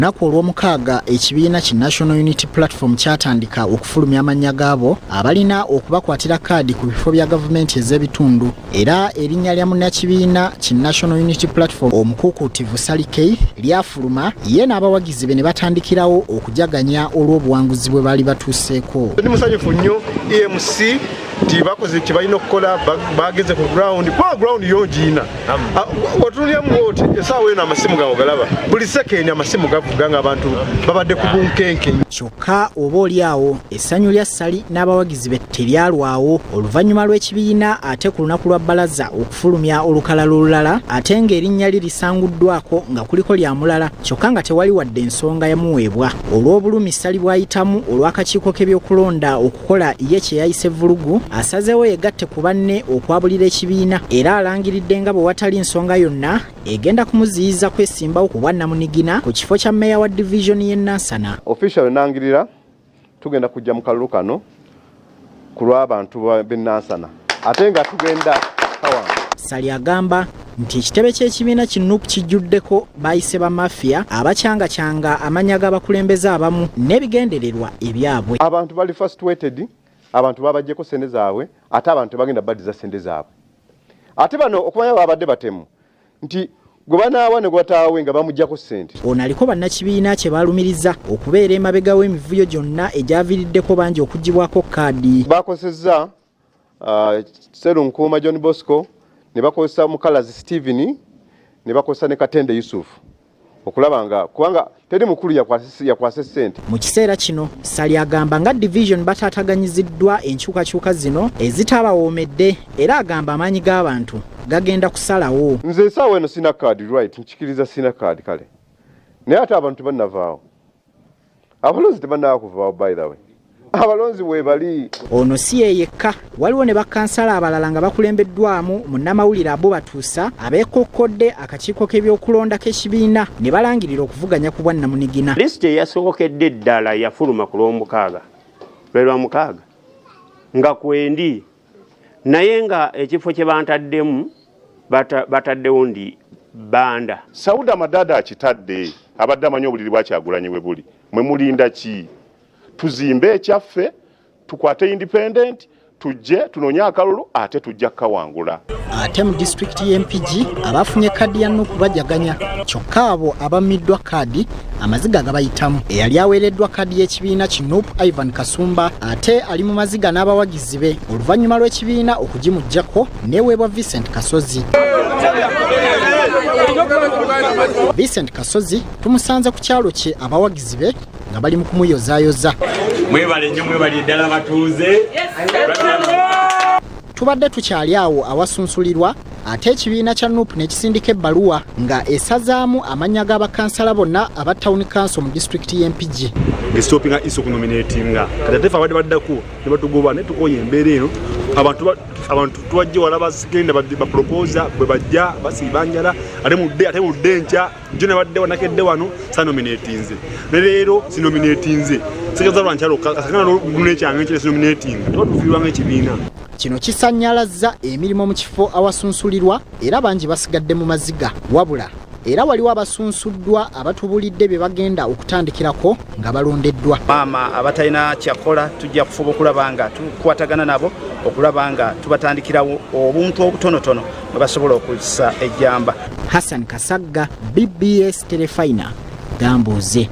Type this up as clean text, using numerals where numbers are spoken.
Naku olw'omukaaga ekibiina ki National Unity Platform kyatandika okufulumya amannya gaabo abalina okubakwatira kkaadi ku bifo bya gavumenti ez'ebitundu era erinnya lya munnakibiina ki National Unity Platform omukuukuutivu Sally Keith lyafuluma ye n'abawagizi be ne batandikirawo okujaganya olw'obuwanguzi bwe baali batuuseeko. Ndi musanyufu nnyo EMC nti bakoze kye balina okukola bageze ku ground kwa ground yongiina otulyamu oti esaawa eno amasimu gawo galaba buli sekendi amasimu gavuga nga abantu babadde ku bunkenke. Kyokka oba oliawo essanyu lya Sally n'abawagizi be teryalwawo oluvannyuma lw'ekibiina ate ku lunaku lwa bbalaza okufulumya olukalala olulala ate ng'erinnya lirisanguddwako nga kuliko lya mulala kyokka nga tewali wadde ensonga yamuweebwa olw'obulumi Sally bw'ayitamu olw'akakiiko k'ebyokulonda okukola ye kye yayise vulugu asazeewo yegatte ku banne okwabulira ekibiina era alangiridde nga bwe watali nsonga yonna egenda kumuziyiza kwesimbawo ku bwannamunigina ku kifo kya mmeeya wa division y'e Nansana. Official nangirira tugenda kujja mu kalulu kano ku lw'abantu b'e Nansana ate nga tugenda kawanga. Sally agamba nti ekitebe ky'ekibiina ki NUP kijjuddeko bayise ba mafia abacyanga amanya g'abakulembeze abamu n'ebigendererwa ebyabwe. Abantu bali frustrated, abantu babajjeko sente zaabwe ate abantu bagenda baddiza sente zaabwe ate bano okumanya babadde batemu nti gwe banaawa ne gwataawe nga bamuggyako sente. Ono aliko bannakibiina kye baalumiriza okubeera emabega w'emivuyo gyonna egyaviiriddeko bangi okuggibwako kkaadi. Bakozesezza Sserunkuuma John Bosco ne bakozesa Mukalazi Stephen ne bakozesa ne Katende Yusuf okulaba nga kubanga teri mukulu yakwase sente. Mu kiseera kino Sally agamba nga division bataataganyiziddwa enkyukakyuka zino ezitabawoomedde era agamba amaanyi g'abantu gagenda kusalawo. Nze esaawa eno sina kkaadi right nkikiriza sina kkaadi kale naye ate abantu bannavaawo abalonzi tebannaba kuvaawo by the way abalonzi webali. Ono si ye yekka waliwo ne bakansala abalala nga bakulembeddwamu munnamawulire abo batuusa abeekokkodde akakiiko k'ebyokulonda k'ekibiina ne balangirira okuvuganya ku bwannamunigina. Lisiti eyasobokedde ddala yafuluma ku lw'omukaaga lw'omukaaga nga kwendi naye nga ekifo kye bantaddemu bataddewo ndi Banda. Sauda Madada akitadde abadde amanyi obuliri bwakyagulanye bwe buli mwe mulinda ki tuzimbe ekyaffe tukwate independent tujje tunonya akalulu ate tujja kawangula. Ate mu district y'MPG abafunye kkaadi ya NUP bajaganya kyokka abo abamiddwa kkaadi amaziga gabayitamu. Eyali aweereddwa kkaadi y'ekibiina ki NUP Ivan Kasumba ate ali mu maziga n'abawagizi be oluvannyuma lw'ekibiina okugimuggyako neeweebwa Vincent Kasozi. Vincent Kasozi tumusanze ku kyalo kye abawagizi be nga bali mu kumuyozaayoza. Mwebale nnyo mwebali ddala batuuze. Tubadde tukyali awo awasunsulirwa ate ekibiina kya NUP ne kisindika ebbaluwa nga esazaamu amannya g'abakansala bonna aba Town Council mu district y'MPG. Stopinga iso kunominatinga kati tefa abadde baddako ne batugoba ne tukoye embeera eno abantu twajje wala basigenda baproposa bwe bajja basibanjala ate mudde nkya njo ne badde wanakedde wano sanominatinze ne leero sinominatinze sekaza lwankyalo kasakana n'ekyange ekyo sinominatinga tebatufiirwanga ekibiina. Kino kisanyalazza emirimu mu kifo awasunsulirwa era bangi basigadde mu maziga wabula era waliwo abasunsuddwa abatubulidde bye bagenda okutandikirako nga balondeddwa. Maama abatalina kyakola tujja kufuba okulaba nga tukwatagana nabo okulaba nga tubatandikirawo obuntu obutonotono bwe basobola okuzisa ejjamba. Hassan Kasagga, BBS Terefayina, Gambuuze.